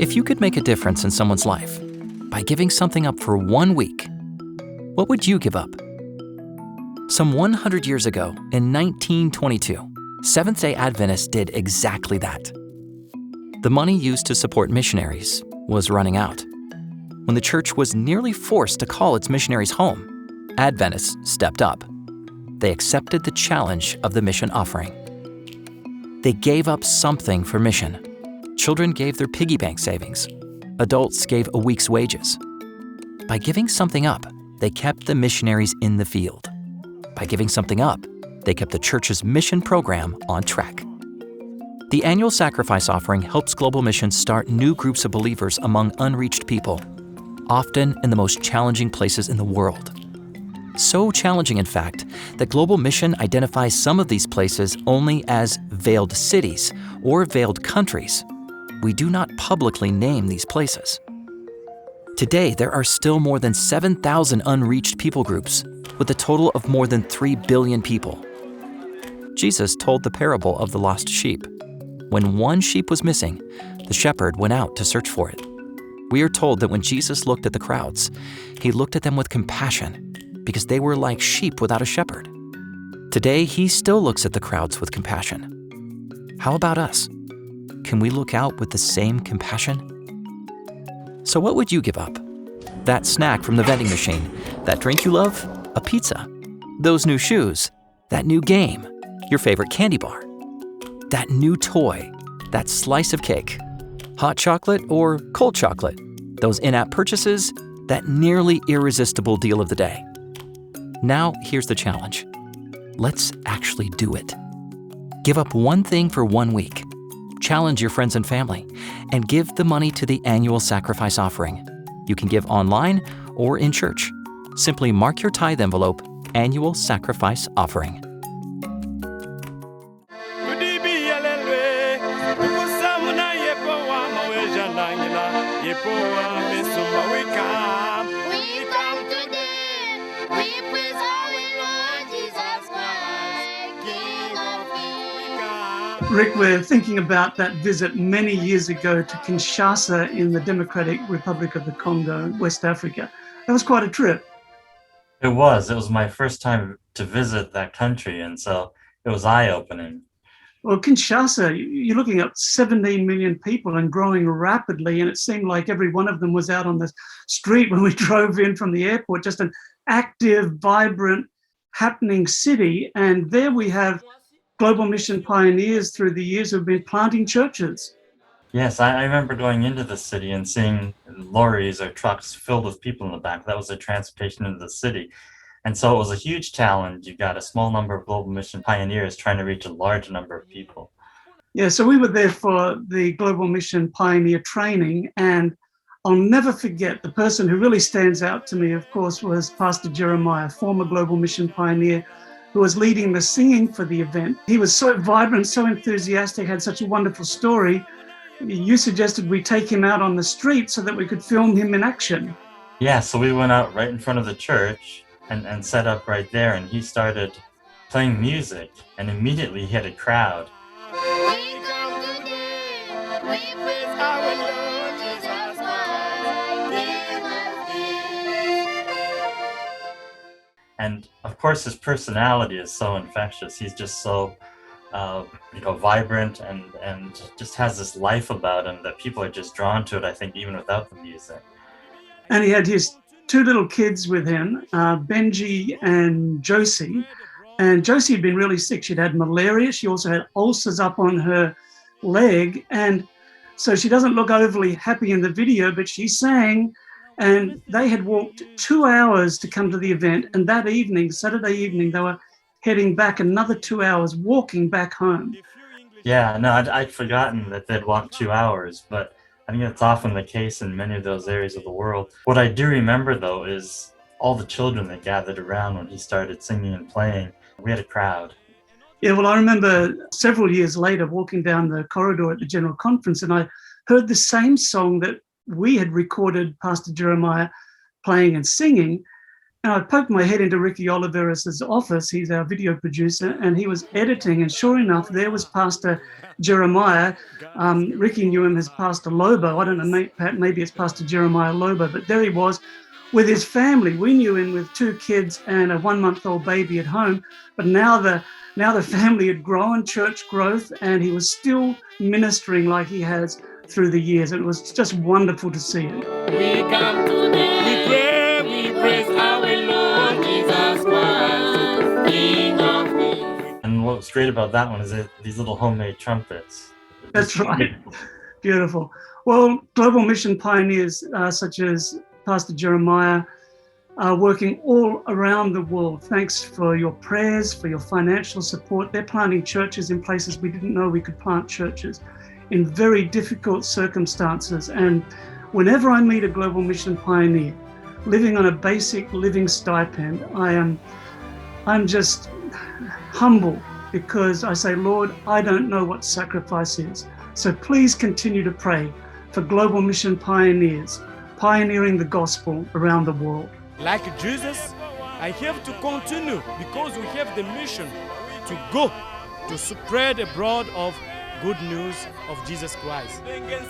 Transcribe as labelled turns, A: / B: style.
A: If you could make a difference in someone's life by giving something up for 1 week, what would you give up? Some 100 years ago, in 1922, Seventh-day Adventists did exactly that. The money used to support missionaries was running out. When the church was nearly forced to call its missionaries home, Adventists stepped up. They accepted the challenge of the mission offering. They gave up something for mission. Children gave their piggy bank savings. Adults gave a week's wages. By giving something up, they kept the missionaries in the field. By giving something up, they kept the church's mission program on track. The annual sacrifice offering helps Global Mission start new groups of believers among unreached people, often in the most challenging places in the world. So challenging, in fact, that Global Mission identifies some of these places only as veiled cities or veiled countries. We do not publicly name these places. Today, there are still more than 7,000 unreached people groups, with a total of more than 3 billion people. Jesus told the parable of the lost sheep. When one sheep was missing, the shepherd went out to search for it. We are told that when Jesus looked at the crowds, he looked at them with compassion because they were like sheep without a shepherd. Today, he still looks at the crowds with compassion. How about us? Can we look out with the same compassion? So what would you give up? That snack from the vending machine, that drink you love, a pizza, those new shoes, that new game, your favorite candy bar, that new toy, that slice of cake, hot chocolate or cold chocolate, those in-app purchases, that nearly irresistible deal of the day. Now, here's the challenge. Let's actually do it. Give up one thing for 1 week. Challenge your friends and family, and give the money to the annual sacrifice offering. You can give online or in church. Simply mark your tithe envelope, Annual Sacrifice Offering.
B: Rick, we're thinking about that visit many years ago to Kinshasa in the Democratic Republic of the Congo, West Africa. That was quite a trip.
C: It was my first time to visit that country, and so it was eye-opening.
B: Well, Kinshasa, you're looking at 17 million people and growing rapidly, and it seemed like every one of them was out on the street when we drove in from the airport, just an active, vibrant, happening city. And there we have Global Mission pioneers through the years who have been planting churches.
C: Yes, I remember going into the city and seeing lorries or trucks filled with people in the back. That was the transportation into the city. And so it was a huge challenge. You got a small number of Global Mission pioneers trying to reach a large number of people.
B: Yeah, so we were there for the Global Mission pioneer training, and I'll never forget the person who really stands out to me, of course, was Pastor Jeremiah, former Global Mission pioneer, who was leading the singing for the event. He was so vibrant, so enthusiastic, had such a wonderful story. You suggested we take him out on the street so that we could film him in action.
C: Yeah, so we went out right in front of the church and set up right there, and he started playing music, and immediately he had a crowd. We come today, we praise our Lord Jesus Christ, King of Kings. And of course, his personality is so infectious. He's just so vibrant and just has this life about him that people are just drawn to it, I think, even without the music.
B: And he had his 2 little kids with him, Benji and Josie. And Josie had been really sick. She'd had malaria. She also had ulcers up on her leg. And so she doesn't look overly happy in the video, but she sang. And they had walked 2 hours to come to the event. And that evening, Saturday evening, they were heading back another 2 hours, walking back home.
C: Yeah, no, I'd forgotten that they'd walked 2 hours, but I think that's often the case in many of those areas of the world. What I do remember, though, is all the children that gathered around when he started singing and playing. We had a crowd.
B: Yeah, well, I remember several years later walking down the corridor at the General Conference, and I heard the same song that we had recorded Pastor Jeremiah playing and singing. And I poked my head into Ricky Oliveris' office. He's our video producer, and he was editing. And sure enough, there was Pastor Jeremiah. Ricky knew him as Pastor Lobo. I don't know, maybe it's Pastor Jeremiah Lobo, but there he was with his family. We knew him with 2 kids and a 1-month-old baby at home. But now the family had grown, church growth, and he was still ministering like he has through the years. And it was just wonderful to see it.
D: We come today, we pray, we praise our Lord Jesus Christ, King of Kings.
C: And what's great about that one is these little homemade trumpets.
B: That's right. Beautiful. Well, global mission pioneers such as Pastor Jeremiah are working all around the world. Thanks for your prayers, for your financial support. They're planting churches in places we didn't know we could plant churches in very difficult circumstances. And whenever I meet a global mission pioneer living on a basic living stipend, I'm just humble, because I say, Lord, I don't know what sacrifice is. So please continue to pray for global mission pioneers, pioneering the gospel around the world.
E: Like Jesus, I have to continue, because we have the mission to go to spread abroad of good news of Jesus Christ. Amen.